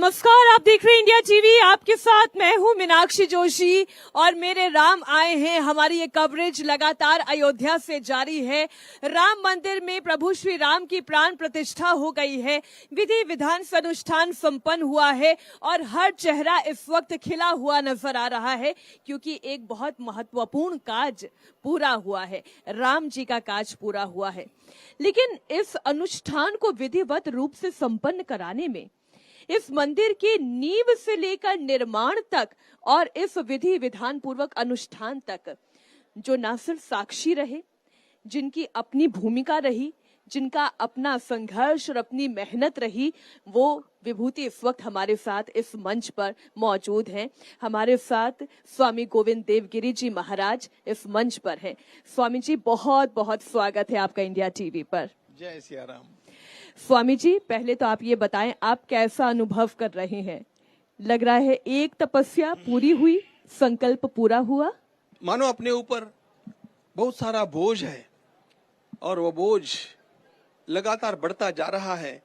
नमस्कार, आप देख रहे हैं इंडिया टीवी। आपके साथ मैं हूं मीनाक्षी जोशी और मेरे राम आए हैं। हमारी ये कवरेज लगातार अयोध्या से जारी है। राम मंदिर में प्रभु श्री राम की प्राण प्रतिष्ठा हो गई है। विधि विधान से अनुष्ठान संपन्न हुआ है और हर चेहरा इस वक्त खिला हुआ नजर आ रहा है, क्योंकि एक बहुत महत्वपूर्ण काज पूरा हुआ है। राम जी का काज पूरा हुआ है। लेकिन इस अनुष्ठान को विधिवत रूप से संपन्न कराने में इस मंदिर की नींव से लेकर निर्माण तक और इस विधि विधान पूर्वक अनुष्ठान तक जो ना सिर्फ साक्षी रहे, जिनकी अपनी भूमिका रही, जिनका अपना संघर्ष और अपनी मेहनत रही, वो विभूति इस वक्त हमारे साथ इस मंच पर मौजूद हैं। हमारे साथ स्वामी गोविंद देवगिरी जी महाराज इस मंच पर हैं। स्वामी जी, बहुत बहुत स्वागत है आपका इंडिया टीवी पर। जय सिया राम। स्वामी जी, पहले तो आप ये बताएं, आप कैसा अनुभव कर रहे हैं? लग रहा है एक तपस्या पूरी हुई, संकल्प पूरा हुआ। मानो अपने ऊपर बहुत सारा बोझ है और वो बोझ लगातार बढ़ता जा रहा है।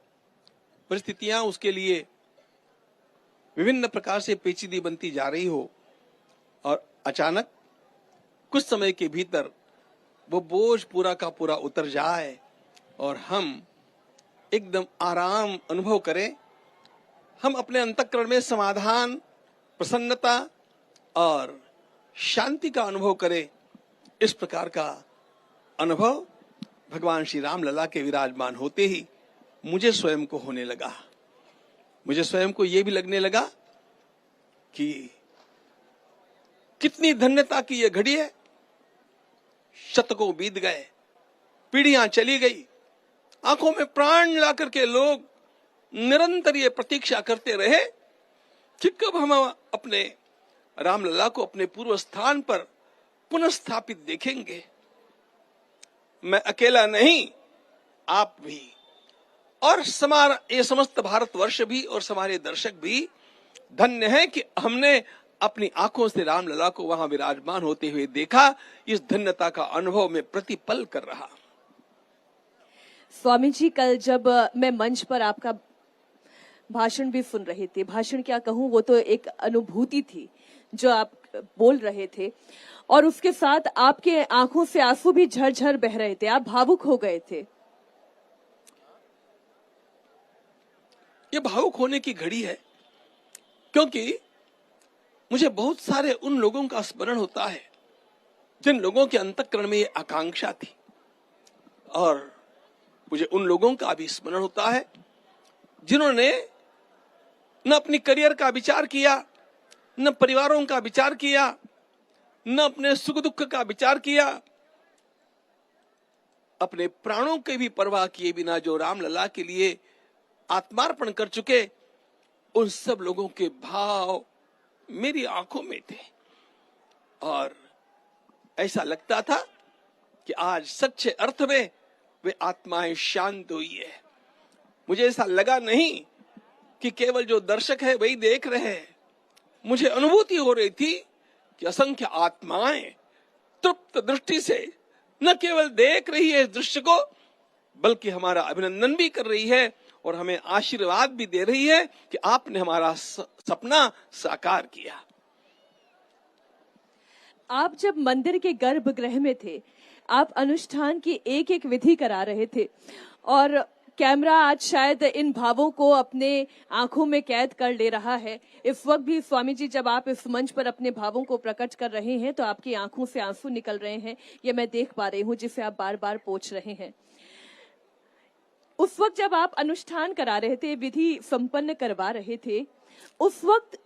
परिस्थितियां उसके लिए विभिन्न प्रकार से पेचीदी बनती जा रही हो और अचानक कुछ समय के भीतर वो बोझ पूरा का पूरा उतर जाए और हम एकदम आराम अनुभव करें। हम अपने अंतःकरण में समाधान, प्रसन्नता और शांति का अनुभव करें। इस प्रकार का अनुभव भगवान श्री राम लला के विराजमान होते ही मुझे स्वयं को होने लगा। मुझे स्वयं को यह भी लगने लगा कि कितनी धन्यता की यह घड़ी है। शतकों बीत गए, पीढ़ियां चली गई, आंखों में प्राण ला करके लोग निरंतर ये प्रतीक्षा करते रहे कि कब हम अपने रामलला को अपने पूर्व स्थान पर पुनः स्थापित देखेंगे। मैं अकेला नहीं, आप भी और ये समस्त भारतवर्ष भी और हमारे दर्शक भी धन्य है कि हमने अपनी आंखों से रामलला को वहां विराजमान होते हुए देखा। इस धन्यता का अनुभव मैं प्रतिपल कर रहा। स्वामी जी, कल जब मैं मंच पर आपका भाषण भी सुन रही थी, भाषण क्या कहूं, वो तो एक अनुभूति थी जो आप बोल रहे थे, और उसके साथ आपके आंखों से आंसू भी झरझर बह रहे थे। आप भावुक हो गए थे। ये भावुक होने की घड़ी है, क्योंकि मुझे बहुत सारे उन लोगों का स्मरण होता है जिन लोगों के अंतःकरण में ये आकांक्षा थी, और मुझे उन लोगों का भी स्मरण होता है जिन्होंने न अपनी करियर का विचार किया, न परिवारों का विचार किया, न अपने सुख दुख का विचार किया, अपने प्राणों की भी परवाह किए बिना जो रामलला के लिए आत्मार्पण कर चुके, उन सब लोगों के भाव मेरी आंखों में थे। और ऐसा लगता था कि आज सच्चे अर्थ में वे आत्माएं शांत हुई है। मुझे ऐसा लगा नहीं कि केवल जो दर्शक है वही देख रहे हैं। मुझे अनुभूति हो रही थी कि असंख्य आत्माएं तृप्त दृष्टि से न केवल देख रही है इस दृश्य को, बल्कि हमारा अभिनंदन भी कर रही है और हमें आशीर्वाद भी दे रही है कि आपने हमारा सपना साकार किया। आप जब मंदिर के गर्भगृह में थे, आप अनुष्ठान की एक एक विधि करा रहे थे, और कैमरा आज शायद इन भावों को अपने आंखों में कैद कर ले रहा है। इस वक्त भी स्वामी जी, जब आप इस मंच पर अपने भावों को प्रकट कर रहे हैं तो आपकी आंखों से आंसू निकल रहे हैं, ये मैं देख पा रही हूं, जिसे आप बार बार पोंछ रहे हैं। उस वक्त जब आप अनुष्ठान करा रहे थे, विधि संपन्न करवा रहे थे, उस वक्त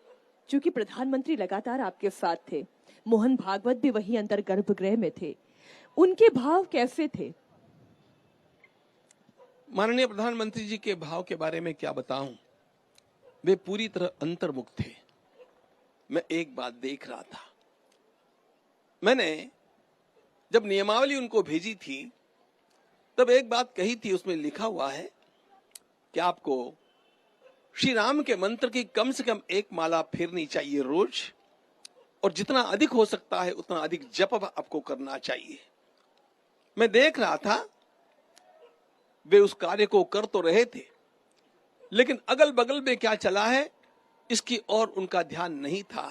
चूंकि प्रधानमंत्री लगातार आपके साथ थे, मोहन भागवत भी वहीं अंदर गर्भगृह में थे, उनके भाव कैसे थे? माननीय प्रधानमंत्री जी के भाव के बारे में क्या बताऊं, वे पूरी तरह अंतर्मुख थे। मैं एक बात देख रहा था, मैंने जब नियमावली उनको भेजी थी तब एक बात कही थी, उसमें लिखा हुआ है कि आपको श्री राम के मंत्र की कम से कम एक माला फेरनी चाहिए रोज, और जितना अधिक हो सकता है उतना अधिक जप आपको करना चाहिए। मैं देख रहा था वे उस कार्य को कर तो रहे थे, लेकिन अगल बगल में क्या चला है इसकी ओर उनका ध्यान नहीं था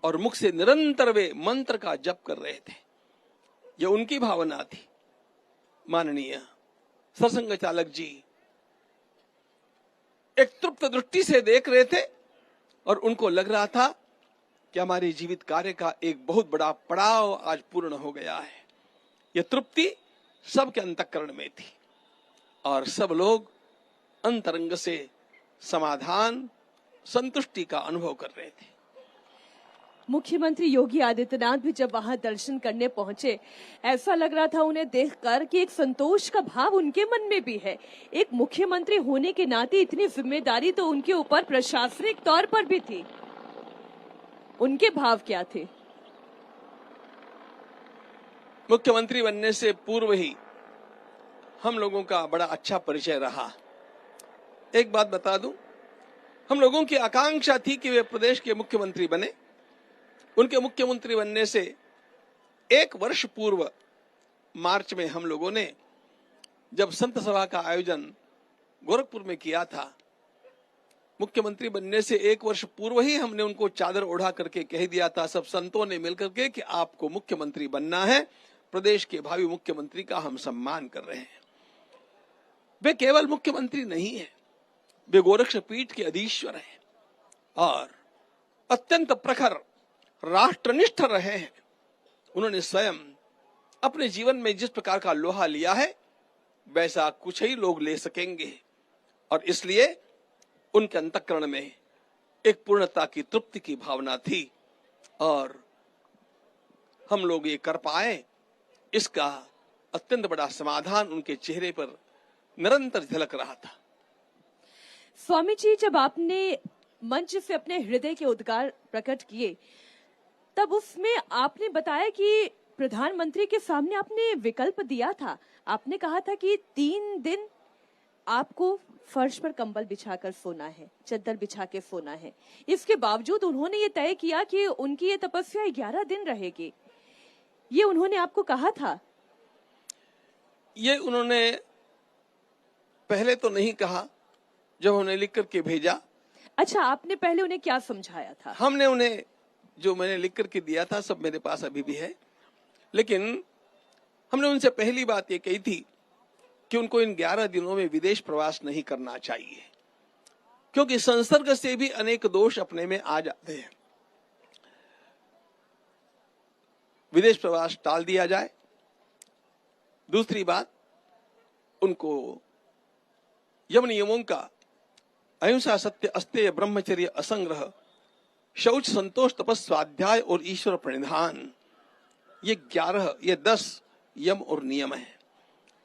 और मुख से निरंतर वे मंत्र का जप कर रहे थे। यह उनकी भावना थी। माननीय सरसंघ चालक जी एक तृप्त दृष्टि से देख रहे थे और उनको लग रहा था कि हमारे जीवित कार्य का एक बहुत बड़ा पड़ाव आज पूर्ण हो गया है। यह तृप्ति सबके अंतःकरण में थी और सब लोग अंतरंग से समाधान, संतुष्टि का अनुभव कर रहे थे। मुख्यमंत्री योगी आदित्यनाथ भी जब वहां दर्शन करने पहुंचे, ऐसा लग रहा था उन्हें देखकर कि एक संतोष का भाव उनके मन में भी है। एक मुख्यमंत्री होने के नाते इतनी जिम्मेदारी तो उनके ऊपर प्रशासनिक तौर पर भी थी। उनके भाव क्या थे? मुख्यमंत्री बनने से पूर्व ही हम लोगों का बड़ा अच्छा परिचय रहा। एक बात बता दूं, हम लोगों की आकांक्षा थी कि वे प्रदेश के मुख्यमंत्री बने। उनके मुख्यमंत्री बनने से एक वर्ष पूर्व मार्च में हम लोगों ने जब संत सभा का आयोजन गोरखपुर में किया था, मुख्यमंत्री बनने से एक वर्ष पूर्व ही हमने उनको चादर ओढ़ा करके कह दिया था, सब संतों ने मिलकर के, कि आपको मुख्यमंत्री बनना है। प्रदेश के भावी मुख्यमंत्री का हम सम्मान कर रहे हैं। वे केवल मुख्यमंत्री नहीं है, वे गोरक्ष पीठ के अधीश्वर हैं और अत्यंत प्रखर राष्ट्रनिष्ठ रहे हैं। उन्होंने स्वयं अपने जीवन में जिस प्रकार का लोहा लिया है वैसा कुछ ही लोग ले सकेंगे और इसलिए उनके अंतःकरण में एक पूर्णता की, तृप्ति की भावना थी और हम लोग ये कर पाए, इसका अत्यंत बड़ा समाधान उनके चेहरे पर निरंतर झलक रहा था। स्वामी जी, जब आपने मंच से अपने हृदय के उद्गार प्रकट किए, तब उसमें आपने बताया कि प्रधानमंत्री के सामने आपने विकल्प दिया था। आपने कहा था कि 3 दिन आपको फर्श पर कंबल बिछाकर सोना है, चद्दर बिछा के सोना है। इसके बावजूद उन्होंने ये तय किया कि उनकी ये तपस्या 11 दिन रहेगी। ये उन्होंने आपको कहा था? ये उन्होंने पहले तो नहीं कहा, जब उन्हें लिख करके भेजा। अच्छा, आपने पहले उन्हें क्या समझाया था? हमने उन्हें जो मैंने लिख करके दिया था सब मेरे पास अभी भी है, लेकिन हमने उनसे पहली बात ये कही थी कि उनको इन 11 दिनों में विदेश प्रवास नहीं करना चाहिए, क्योंकि संसर्ग से भी अनेक दोष अपने में आ जाते हैं। विदेश प्रवास टाल दिया जाए। दूसरी बात, उनको यम नियमों का अहिंसा, सत्य, अस्तेय, ब्रह्मचर्य, असंग्रह, शौच, संतोष, तपस, स्वाध्याय और ईश्वर प्रणिधान, ये 11, ये 10 यम और नियम है।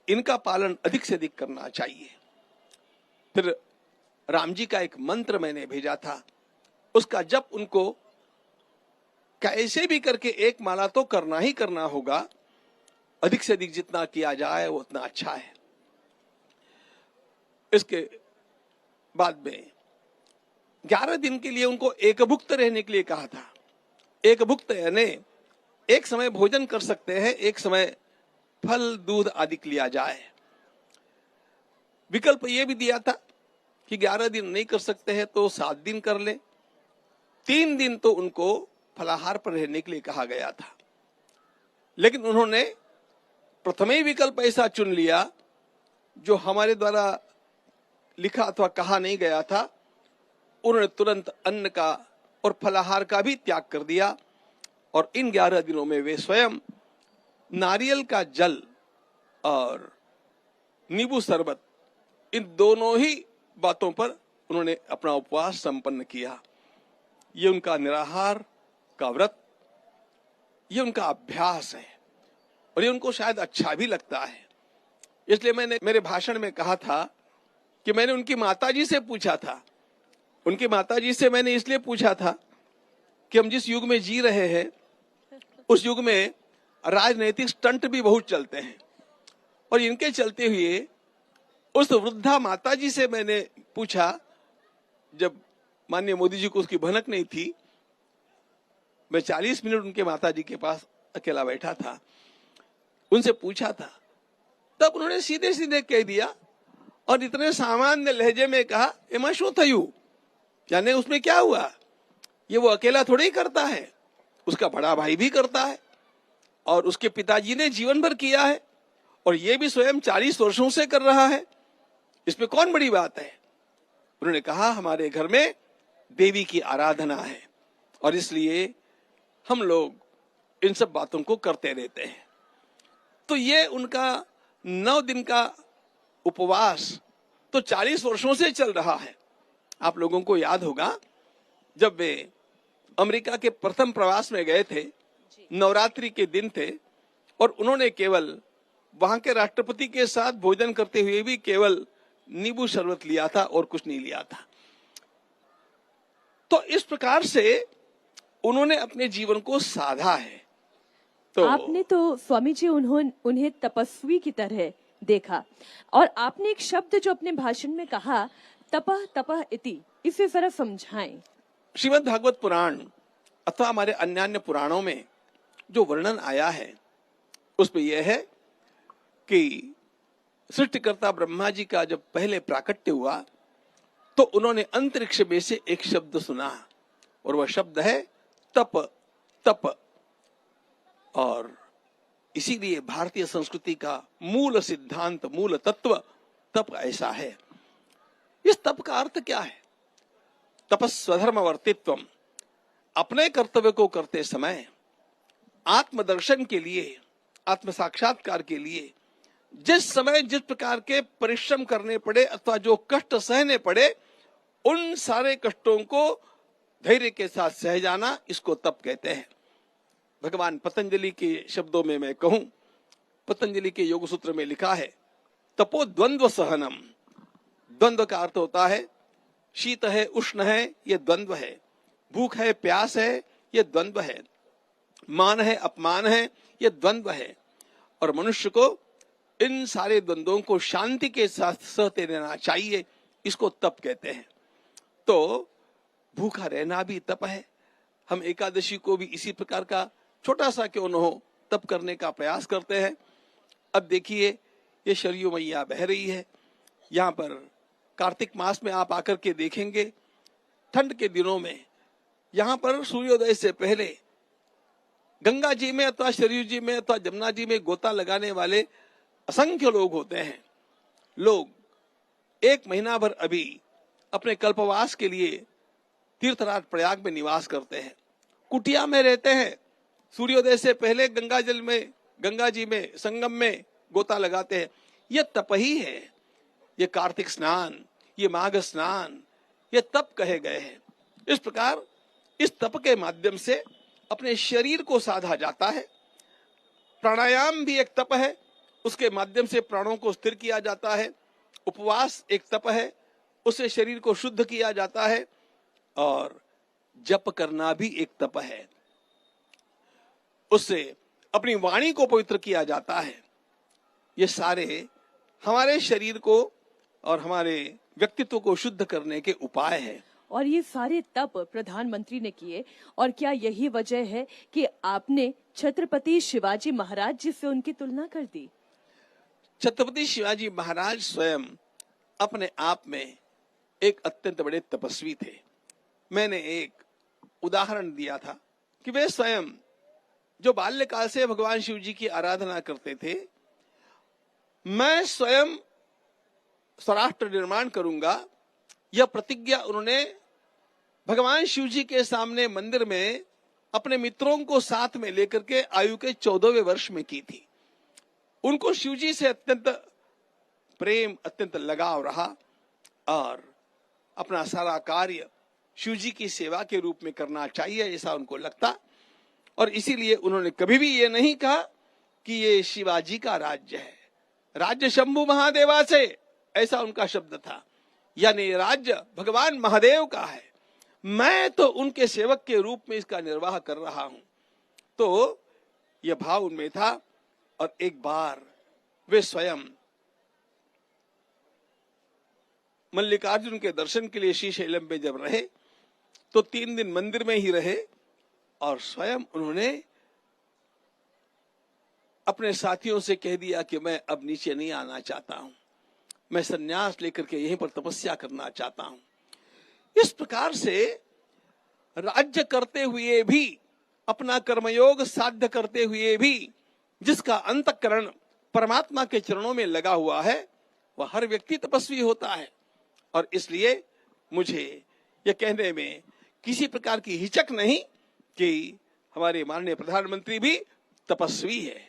इनका पालन अधिक से अधिक करना चाहिए। फिर राम जी का एक मंत्र मैंने भेजा था, उसका जप उनको कैसे भी करके एक माला तो करना ही करना होगा। अधिक से अधिक जितना किया जाए वो उतना अच्छा है। इसके बाद में 11 दिन के लिए उनको एकभुक्त रहने के लिए कहा था। एकभुक्त यानी एक समय भोजन कर सकते हैं, एक समय फल, दूध आदि लिया जाए। विकल्प ये भी दिया था कि 11 दिन नहीं कर सकते हैं तो 7 दिन कर ले। 3 दिन तो उनको फलाहार पर रहने के लिए कहा गया था, लेकिन उन्होंने प्रथम ही विकल्प ऐसा चुन लिया जो हमारे द्वारा लिखा अथवा कहा नहीं गया था। उन्होंने तुरंत अन्न का और फलाहार का भी त्याग कर दिया और इन 11 दिनों में वे स्वयं नारियल का जल और नींबू शरबत, इन दोनों ही बातों पर उन्होंने अपना उपवास संपन्न किया। ये उनका निराहार का व्रत, ये उनका अभ्यास है और ये उनको शायद अच्छा भी लगता है। इसलिए मैंने मेरे भाषण में कहा था कि मैंने उनकी माताजी से पूछा था। उनकी माताजी से मैंने इसलिए पूछा था कि हम जिस युग में जी रहे हैं उस युग में राजनीतिक स्टंट भी बहुत चलते हैं और इनके चलते हुए उस वृद्धा माताजी से मैंने पूछा, जब माननीय मोदी जी को उसकी भनक नहीं थी, मैं 40 मिनट उनके माताजी के पास अकेला बैठा था, उनसे पूछा था, तब उन्होंने सीधे सीधे कह दिया और इतने सामान्य लहजे में कहा, एमा शू थयू, यानी उसमें क्या हुआ, ये वो अकेला थोड़ी ही करता है, उसका बड़ा भाई भी करता है और उसके पिताजी ने जीवन भर किया है और ये भी स्वयं 40 वर्षों से कर रहा है। इसमें कौन बड़ी बात है। उन्होंने कहा हमारे घर में देवी की आराधना है और इसलिए हम लोग इन सब बातों को करते रहते हैं। तो ये उनका 9 दिन का उपवास तो 40 वर्षों से चल रहा है। आप लोगों को याद होगा जब वे अमेरिका के प्रथम प्रवास में गए थे, नवरात्रि के दिन थे और उन्होंने केवल वहां के राष्ट्रपति के साथ भोजन करते हुए भी केवल नींबू शरबत लिया था और कुछ नहीं लिया था। तो इस प्रकार से उन्होंने अपने जीवन को साधा है। तो आपने तो स्वामी जी उन्हें तपस्वी की तरह देखा और आपने एक शब्द जो अपने भाषण में कहा, तपः तपः इति, इसे जरा समझाएं। श्रीमद् भागवत पुराण अथवा हमारे अन्य पुराणों में जो वर्णन आया है उसमें यह है कि सृष्टिकर्ता ब्रह्मा जी का जब पहले प्राकट्य हुआ तो उन्होंने अंतरिक्ष में से एक शब्द सुना और वह शब्द है तप। तप, और इसीलिए भारतीय संस्कृति का मूल सिद्धांत, मूल तत्व तप ऐसा है। इस तप का अर्थ क्या है। तपस्वधर्मवर्तित्वम, अपने कर्तव्य को करते समय आत्मदर्शन के लिए, आत्म साक्षात्कार के लिए जिस समय जिस प्रकार के परिश्रम करने पड़े अथवा जो कष्ट सहने पड़े, उन सारे कष्टों को धैर्य के साथ सह जाना, इसको तप कहते हैं। भगवान पतंजलि के शब्दों में मैं कहूं, पतंजलि के योग सूत्र में लिखा है तपो द्वंद्व सहनम। द्वंद्व का अर्थ होता है शीत है उष्ण है, ये द्वंद्व है। भूख है प्यास है, ये द्वंद्व है। मान है अपमान है, ये द्वंद्व है। और मनुष्य को इन सारे द्वंद्वों को शांति के साथ सहते रहना चाहिए, इसको तप कहते हैं। तो भूखा रहना भी तप है। हम एकादशी को भी इसी प्रकार का छोटा सा क्यों न हो तप करने का प्रयास करते हैं। अब देखिए ये शरयू मैया बह रही है। यहाँ पर कार्तिक मास में आप आकर के देखेंगे, ठंड के दिनों में यहाँ पर सूर्योदय से पहले गंगा जी में अथवा शरयू जी में अथवा जमुना जी में गोता लगाने वाले असंख्य लोग होते हैं। लोग 1 महीना भर अभी अपने कल्पवास के लिए तीर्थराज प्रयाग में निवास करते हैं, कुटिया में रहते हैं। सूर्योदय से पहले गंगा जी में संगम में गोता लगाते हैं। यह तप ही है। ये कार्तिक स्नान, ये माघ स्नान, ये तप कहे गए हैं। इस प्रकार इस तप के माध्यम से अपने शरीर को साधा जाता है। प्राणायाम भी एक तप है, उसके माध्यम से प्राणों को स्थिर किया जाता है। उपवास एक तप है, उससे शरीर को शुद्ध किया जाता है। और जप करना भी एक तप है, उससे अपनी वाणी को पवित्र किया जाता है। ये सारे हमारे शरीर को और हमारे व्यक्तित्व को शुद्ध करने के उपाय हैं। और ये सारे तप प्रधानमंत्री ने किए, और क्या यही वजह है कि आपने छत्रपति शिवाजी महाराज जी से उनकी तुलना कर दी। छत्रपति शिवाजी महाराज स्वयं अपने आप में एक अत्यंत बड़े तपस्वी थे। मैंने एक उदाहरण दिया था कि वे स्वयं जो बाल्यकाल से भगवान शिव जी की आराधना करते थे, मैं स्वयं स्वराष्ट्र निर्माण करूंगा, यह प्रतिज्ञा उन्होंने भगवान शिव जी के सामने मंदिर में अपने मित्रों को साथ में लेकर के आयु के 14वें वर्ष में की थी। उनको शिव जी से अत्यंत प्रेम, अत्यंत लगाव रहा और अपना सारा कार्य शिव जी की सेवा के रूप में करना चाहिए, ऐसा उनको लगता। और इसीलिए उन्होंने कभी भी ये नहीं कहा कि ये शिवाजी का राज्य है, राज्य शंभु महादेवा से, ऐसा उनका शब्द था। यानी राज्य भगवान महादेव का है, मैं तो उनके सेवक के रूप में इसका निर्वाह कर रहा हूं। तो यह भाव उनमें था। और एक बार वे स्वयं मल्लिकार्जुन के दर्शन के लिए श्रीशैलम में जब रहे तो 3 दिन मंदिर में ही रहे और स्वयं उन्होंने अपने साथियों से कह दिया कि मैं अब नीचे नहीं आना चाहता हूं, मैं संन्यास लेकर के यहीं पर तपस्या करना चाहता हूं। इस प्रकार से राज्य करते हुए भी, अपना कर्मयोग साध्य करते हुए भी जिसका अंतःकरण परमात्मा के चरणों में लगा हुआ है, वह हर व्यक्ति तपस्वी होता है। और इसलिए मुझे यह कहने में किसी प्रकार की हिचक नहीं कि हमारे माननीय प्रधानमंत्री भी तपस्वी है।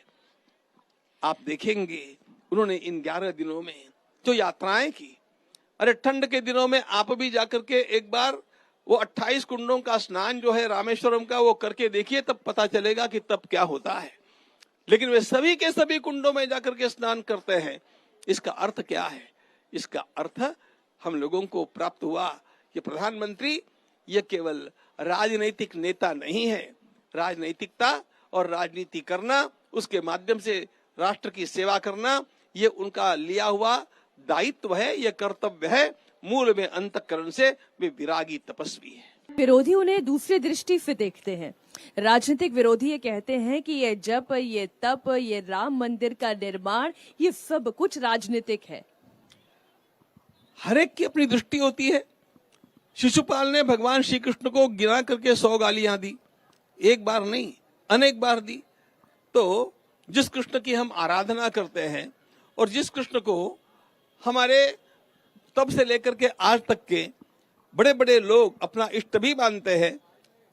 आप देखेंगे उन्होंने इन 11 दिनों में जो यात्राएं की, अरे ठंड के दिनों में आप भी जाकर के एक बार वो 28 कुंडों का स्नान जो है रामेश्वरम का, वो करके देखिए, तब पता चलेगा कि तब क्या होता है। लेकिन वे सभी के सभी कुंडों में जाकर के स्नान करते हैं। इसका अर्थ क्या है? इसका अर्थ हम लोगों को प्राप्त हुआ कि प्रधानमंत्री ये केवल राजनीतिक नेता नहीं है। राजनैतिकता और राजनीति करना, उसके माध्यम से राष्ट्र की सेवा करना, ये उनका लिया हुआ दायित्व है, ये कर्तव्य है। मूल में अंतःकरण से वे विरागी तपस्वी है। विरोधी उन्हें दूसरी दृष्टि से देखते हैं। राजनीतिक विरोधी ये कहते हैं कि ये जप, ये तप, ये राम मंदिर का निर्माण, ये सब कुछ राजनीतिक है। हर एक की अपनी दृष्टि होती है। शिशुपाल ने भगवान श्री कृष्ण को गिरा करके 100 गालियां दी, एक बार नहीं अनेक बार दी। तो जिस कृष्ण की हम आराधना करते हैं और जिस कृष्ण को हमारे तब से लेकर के आज तक के बड़े बड़े लोग अपना इष्ट भी मानते हैं,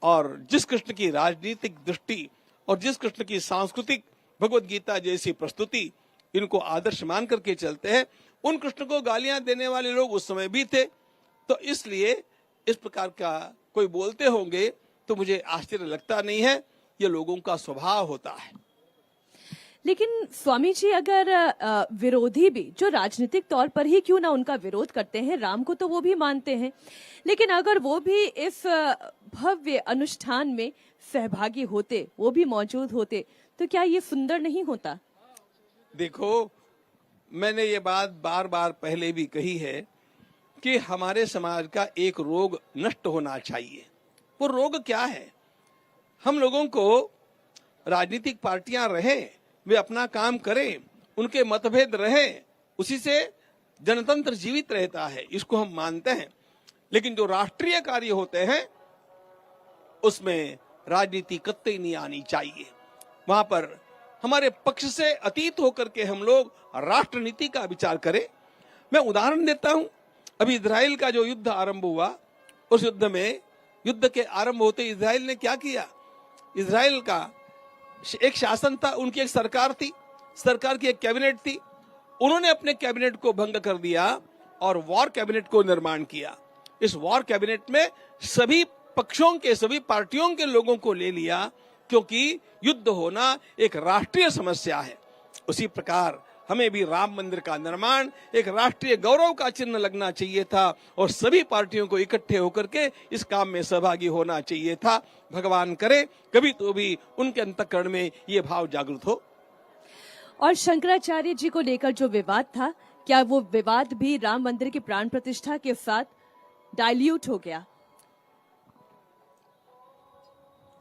और जिस कृष्ण की राजनीतिक दृष्टि और जिस कृष्ण की सांस्कृतिक भगवत गीता जैसी प्रस्तुति इनको आदर्श मान करके चलते हैं, उन कृष्ण को गालियां देने वाले लोग उस समय भी थे। तो इसलिए इस प्रकार का कोई बोलते होंगे तो मुझे आश्चर्य लगता नहीं है, ये लोगों का स्वभाव होता है। लेकिन स्वामी जी, अगर विरोधी भी जो राजनीतिक तौर पर ही क्यों ना उनका विरोध करते हैं, राम को तो वो भी मानते हैं, लेकिन अगर वो भी इस भव्य अनुष्ठान में सहभागी होते, वो भी मौजूद होते, तो क्या ये सुंदर नहीं होता? देखो, मैंने ये बात बार बार पहले भी कही है कि हमारे समाज का एक रोग नष्ट होना चाहिए। वो रोग क्या है? हम लोगों को राजनीतिक पार्टियां रहें, वे अपना काम करें, उनके मतभेद रहें, उसी से जनतंत्र जीवित रहता है, इसको हम मानते हैं। लेकिन जो राष्ट्रीय कार्य होते हैं उसमें राजनीति कतई नहीं आनी चाहिए। वहां पर हमारे पक्ष से अतीत होकर के हम लोग राष्ट्र नीति का विचार करें। मैं उदाहरण देता हूं, अभी इजराइल का जो युद्ध आरंभ हुआ, उस युद्ध में, युद्ध के आरंभ होते इजराइल ने क्या किया? इजराइल का एक शासन था, उनकी एक सरकार थी, सरकार की एक कैबिनेट थी, उन्होंने अपने कैबिनेट को भंग कर दिया और वॉर कैबिनेट को निर्माण किया। इस वॉर कैबिनेट में सभी पक्षों के, सभी पार्टियों के लोगों को ले लिया, क्योंकि युद्ध होना एक राष्ट्रीय समस्या है। उसी प्रकार हमें भी राम मंदिर का निर्माण एक राष्ट्रीय गौरव का चिन्ह लगना चाहिए था और सभी पार्टियों को इकट्ठे होकर के इस काम में सहभागी होना चाहिए था। भगवान करे कभी तो भी उनके अंतःकरण में ये भाव जागृत हो। और शंकराचार्य जी को लेकर जो विवाद था, क्या वो विवाद भी राम मंदिर की प्राण प्रतिष्ठा के साथ डाइल्यूट हो गया?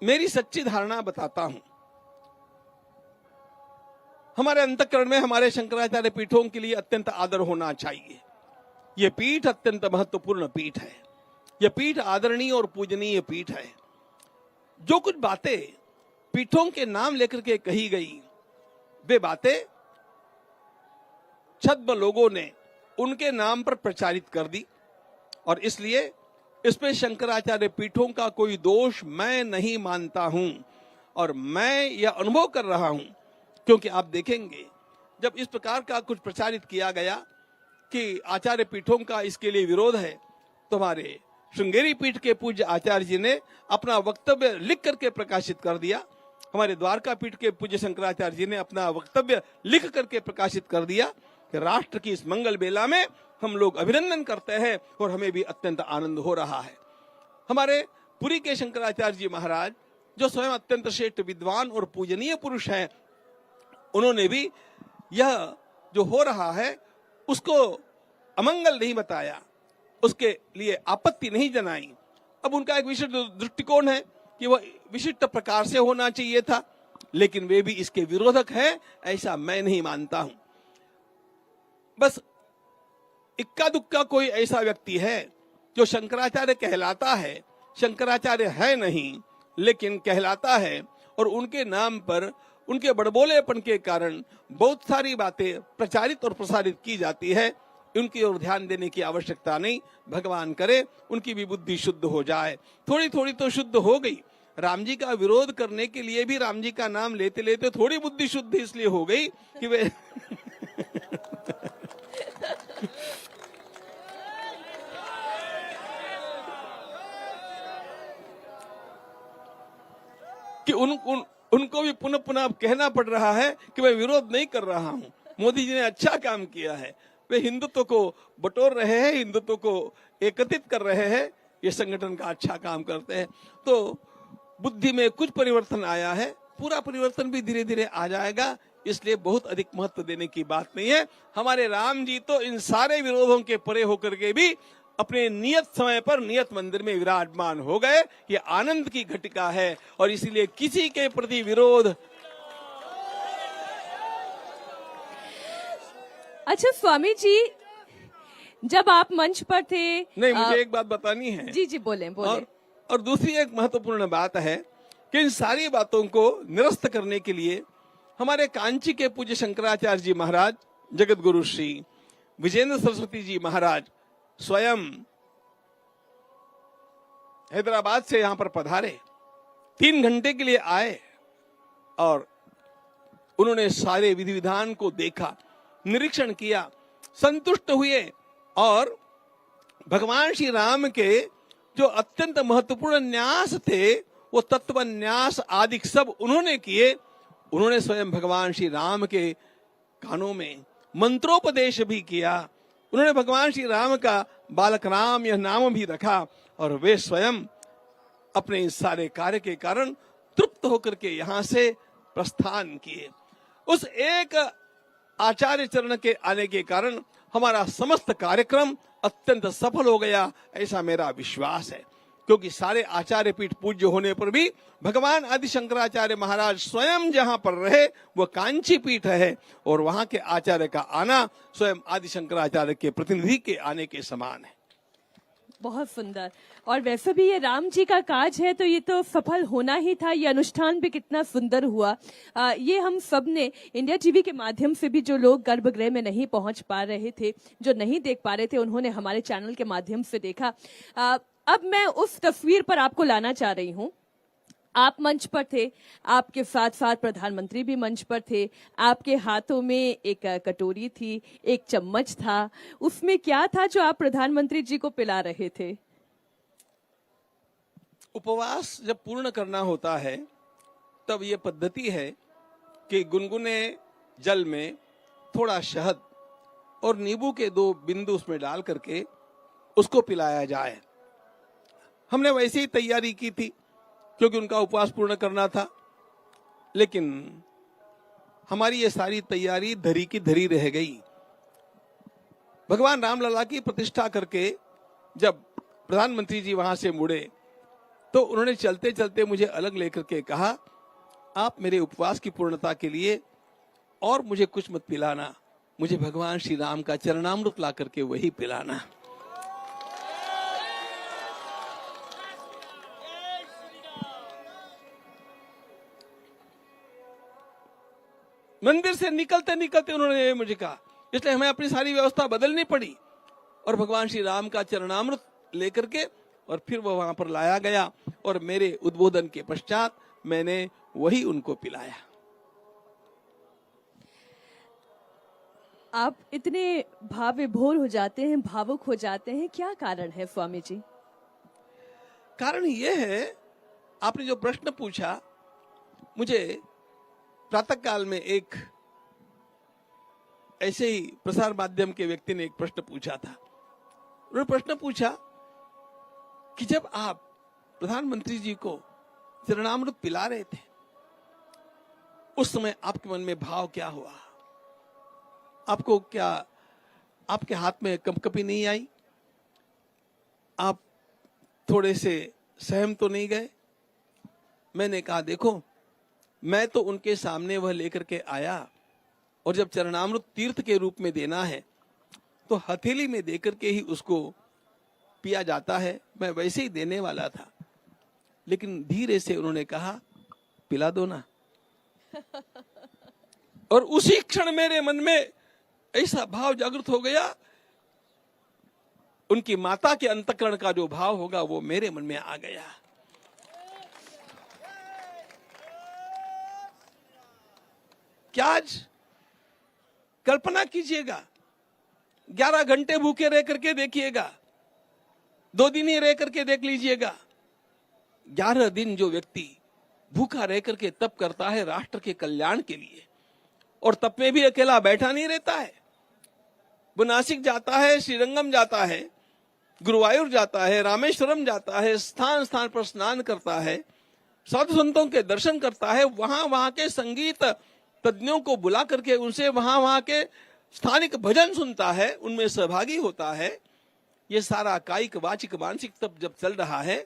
मेरी सच्ची धारणा बताता हूं। हमारे अंतःकरण में हमारे शंकराचार्य पीठों के लिए अत्यंत आदर होना चाहिए। यह पीठ अत्यंत महत्वपूर्ण पीठ है। यह पीठ आदरणीय और पूजनीय पीठ है। जो कुछ बातें पीठों के नाम लेकर के कही गई, वे बातें छद्म लोगों ने उनके नाम पर प्रचारित कर दी, और इसलिए इसमें शंकराचार्य पीठों का कोई दोष मैं नहीं मानता हूं। और मैं यह अनुभव कर रहा हूं, क्योंकि आप देखेंगे जब इस प्रकार का कुछ प्रचारित किया गया कि आचार्य पीठों का इसके लिए विरोध है, तो हमारे श्रृंगेरी पीठ के पूज्य आचार्य जी ने अपना वक्तव्य लिख करके प्रकाशित कर दिया। हमारे द्वारका पीठ के पूज्य शंकराचार्य जी ने अपना वक्तव्य लिख करके प्रकाशित कर दिया कि राष्ट्र की इस मंगल बेला में हम लोग अभिनंदन करते हैं और हमें भी अत्यंत आनंद हो रहा है। हमारे पुरी के शंकराचार्य जी महाराज, जो स्वयं अत्यंत श्रेष्ठ विद्वान और पूजनीय पुरुष हैं, उन्होंने भी यह जो हो रहा है उसको अमंगल नहीं बताया, उसके लिए आपत्ति नहीं जनाई। अब उनका एक विशिष्ट दृष्टिकोण है कि वह विशिष्ट प्रकार से होना चाहिए था, लेकिन वे भी इसके विरोधक हैं, ऐसा मैं नहीं मानता हूं। बस इक्का दुक्का कोई ऐसा व्यक्ति है जो शंकराचार्य कहलाता है, शंकराचार्य है नहीं लेकिन कहलाता है, और उनके नाम पर उनके बड़बोलेपन के कारण बहुत सारी बातें प्रचारित और प्रसारित की जाती है। उनकी ओर ध्यान देने की आवश्यकता नहीं। भगवान करे उनकी भी बुद्धि शुद्ध हो जाए। थोड़ी थोड़ी तो शुद्ध हो गई। राम जी का विरोध करने के लिए भी राम जी का नाम लेते लेते थोड़ी बुद्धि शुद्ध इसलिए हो गई कि वे कि उनको भी पुनः पुनः अब कहना पड़ रहा है कि मैं विरोध नहीं कर रहा हूं। मोदी जी ने अच्छा काम किया है। वे हिंदुत्व को बटोर रहे हैं, हिंदुत्व को एकत्रित कर रहे हैं। ये संगठन का अच्छा काम करते हैं। तो बुद्धि में कुछ परिवर्तन आया है, पूरा परिवर्तन भी धीरे धीरे आ जाएगा। इसलिए बहुत अधिक महत्व देने की बात नहीं है। हमारे राम जी तो इन सारे विरोधों के परे होकर के भी अपने नियत समय पर नियत मंदिर में विराजमान हो गए। ये आनंद की घटिका है और इसीलिए किसी के प्रति विरोध। अच्छा स्वामी जी, जब आप मंच पर थे, नहीं, मुझे एक बात बतानी है। जी जी बोलें बोलें। और दूसरी एक महत्वपूर्ण बात है कि इन सारी बातों को निरस्त करने के लिए हमारे कांची के पूज्य शंकराचार्य जी महाराज, जगत गुरु श्री विजेंद्र सरस्वती जी महाराज स्वयं हैदराबाद से यहां पर पधारे। 3 घंटे के लिए आए और उन्होंने सारे विधि विधान को देखा, निरीक्षण किया, संतुष्ट हुए और भगवान श्री राम के जो अत्यंत महत्वपूर्ण न्यास थे वो तत्व न्यास आदि सब उन्होंने किए। उन्होंने स्वयं भगवान श्री राम के कानों में मंत्रोपदेश भी किया। उन्होंने भगवान श्री राम का बालक राम यह नाम भी रखा और वे स्वयं अपने इस सारे कार्य के कारण तृप्त होकर के यहां से प्रस्थान किए। उस एक आचार्य चरण के आने के कारण हमारा समस्त कार्यक्रम अत्यंत सफल हो गया, ऐसा मेरा विश्वास है। क्योंकि सारे आचार्य पीठ पूज्य होने पर भी भगवान आदि शंकराचार्य महाराज स्वयं जहां पर रहे वो कांची पीठ है और वहां के आचार्य का आना स्वयं आदि शंकराचार्य के प्रतिनिधि के आने के समान है। बहुत सुंदर। और वैसे भी ये राम जी का काज है तो ये तो सफल होना ही था। ये अनुष्ठान भी कितना सुंदर हुआ। ये हम सब ने इंडिया टीवी के माध्यम से भी, जो लोग गर्भगृह में नहीं पहुंच पा रहे थे, जो नहीं देख पा रहे थे, उन्होंने हमारे चैनल के माध्यम से देखा। अब मैं उस तस्वीर पर आपको लाना चाह रही हूँ। आप मंच पर थे, आपके साथ साथ प्रधानमंत्री भी मंच पर थे। आपके हाथों में एक कटोरी थी, एक चम्मच था। उसमें क्या था जो आप प्रधानमंत्री जी को पिला रहे थे? उपवास जब पूर्ण करना होता है तब ये पद्धति है कि गुनगुने जल में थोड़ा शहद और नींबू के 2 बिंदु उसमें डाल करके उसको पिलाया जाए। हमने वैसे ही तैयारी की थी क्योंकि उनका उपवास पूर्ण करना था, लेकिन हमारी ये सारी तैयारी धरी की धरी रह गई। भगवान रामलला की प्रतिष्ठा करके जब प्रधानमंत्री जी वहां से मुड़े तो उन्होंने चलते चलते मुझे अलग लेकर के कहा, आप मेरे उपवास की पूर्णता के लिए और मुझे कुछ मत पिलाना, मुझे भगवान श्री राम का चरणामृत ला करके वही पिलाना। मंदिर से निकलते निकलते उन्होंने मुझे कहा, इसलिए हमें अपनी सारी व्यवस्था बदलनी पड़ी और भगवान श्री राम का चरणामृत लेकर के और फिर वो वहां पर लाया गया और मेरे उद्बोधन के पश्चात मैंने वही उनको पिलाया। आप इतने भाव विभोर हो जाते हैं, भावुक हो जाते हैं, क्या कारण है स्वामी जी? कारण ये है, आपने जो प्रश्न पूछा, मुझे प्रातः काल में एक ऐसे ही प्रसार माध्यम के व्यक्ति ने एक प्रश्न पूछा था। उन्होंने प्रश्न पूछा कि जब आप प्रधानमंत्री जी को चरणामृत पिला रहे थे उस समय आपके मन में भाव क्या हुआ? आपको क्या, आपके हाथ में कंपकपी नहीं आई? आप थोड़े से सहम तो नहीं गए? मैंने कहा, देखो, मैं तो उनके सामने वह लेकर के आया और जब चरणामृत तीर्थ के रूप में देना है तो हथेली में देकर के ही उसको पिया जाता है, मैं वैसे ही देने वाला था, लेकिन धीरे से उन्होंने कहा पिला दो ना। और उसी क्षण मेरे मन में ऐसा भाव जागृत हो गया, उनकी माता के अंतःकरण का जो भाव होगा वो मेरे मन में आ गया। क्या आज कल्पना कीजिएगा, 11 घंटे भूखे रह करके देखिएगा, 2 दिन ही रह करके देख लीजिएगा, 11 दिन जो व्यक्ति भूखा रह करके तप करता है राष्ट्र के कल्याण के लिए, और तप में भी अकेला बैठा नहीं रहता है, वो नासिक जाता है, श्रीरंगम जाता है, गुरुवायूर जाता है, रामेश्वरम जाता है, स्थान स्थान पर स्नान करता है, साधु संतों के दर्शन करता है, वहां के संगीत तज्ञों को बुला करके उनसे वहां के स्थानिक भजन सुनता है, उनमें सहभागी होता है। ये सारा कायिक वाचिक मानसिक तप जब चल रहा है,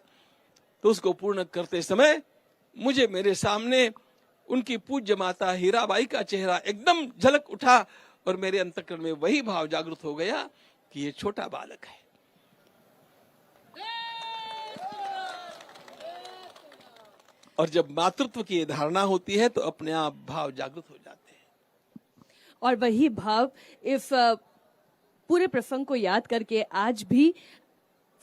तो उसको पूर्ण करते समय मुझे मेरे सामने उनकी पूज्य माता हीराबाई का चेहरा एकदम झलक उठा, और मेरे अंतःकरण में वही भाव जागृत हो गया कि ये छोटा बालक है। और जब मातृत्व की धारणा होती है तो अपने आप भाव जागृत हो जाते हैं। और वही भाव इस पूरे प्रसंग को याद करके आज भी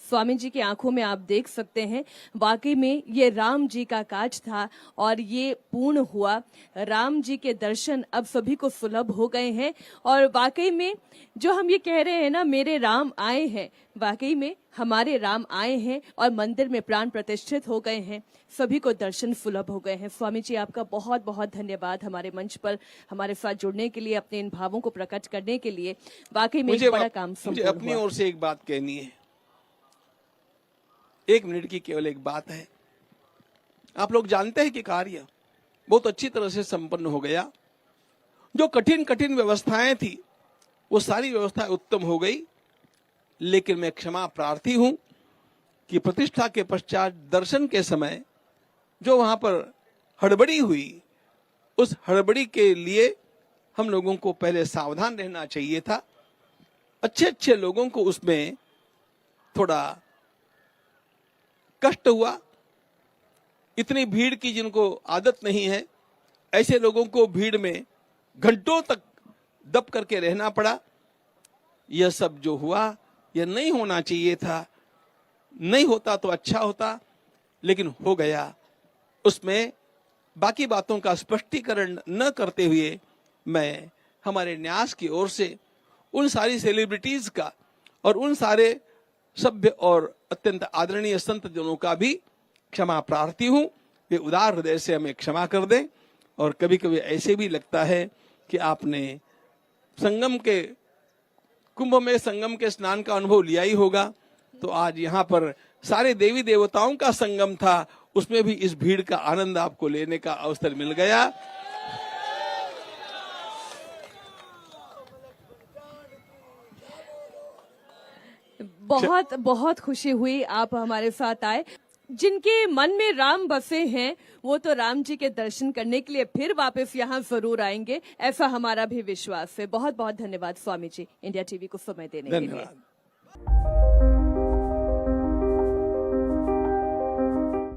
स्वामी जी की आंखों में आप देख सकते हैं, वाकई में ये राम जी का काज था और ये पूर्ण हुआ। राम जी के दर्शन अब सभी को सुलभ हो गए हैं, और वाकई में जो हम ये कह रहे हैं ना, मेरे राम आए हैं, वाकई में हमारे राम आए हैं और मंदिर में प्राण प्रतिष्ठित हो गए हैं, सभी को दर्शन सुलभ हो गए हैं। स्वामी जी आपका बहुत बहुत धन्यवाद हमारे मंच पर हमारे साथ जुड़ने के लिए, अपने इन भावों को प्रकट करने के लिए। वाकई में एक बड़ा काम मुझे अपनी ओर से एक बात कहनी है, 1 मिनट की केवल एक बात है। आप लोग जानते हैं कि कार्य बहुत अच्छी तरह से संपन्न हो गया। जो कठिन कठिन व्यवस्थाएं थी वो सारी व्यवस्थाएं उत्तम हो गई, लेकिन मैं क्षमा प्रार्थी हूं कि प्रतिष्ठा के पश्चात दर्शन के समय जो वहां पर हड़बड़ी हुई, उस हड़बड़ी के लिए हम लोगों को पहले सावधान रहना चाहिए था। अच्छे अच्छे लोगों को उसमें थोड़ा कष्ट हुआ, इतनी भीड़ की जिनको आदत नहीं है, ऐसे लोगों को भीड़ में घंटों तक दब करके रहना पड़ा। यह सब जो हुआ यह नहीं होना चाहिए था, नहीं होता तो अच्छा होता, लेकिन हो गया। उसमें बाकी बातों का स्पष्टीकरण न करते हुए मैं हमारे न्यास की ओर से उन सारी सेलिब्रिटीज का और उन सारे सभ्य और अत्यंत आदरणीय संत जनों का भी क्षमा प्रार्थी हूं। वे उदार हृदय से हमें क्षमा कर दें। और कभी कभी ऐसे भी लगता है कि आपने संगम के कुंभ में संगम के स्नान का अनुभव लिया ही होगा, तो आज यहाँ पर सारे देवी देवताओं का संगम था, उसमें भी इस भीड़ का आनंद आपको लेने का अवसर मिल गया। बहुत बहुत खुशी हुई आप हमारे साथ आए। जिनके मन में राम बसे हैं वो तो राम जी के दर्शन करने के लिए फिर वापस यहाँ जरूर आएंगे, ऐसा हमारा भी विश्वास है। बहुत बहुत धन्यवाद स्वामी जी, इंडिया टीवी को समय देने के लिए।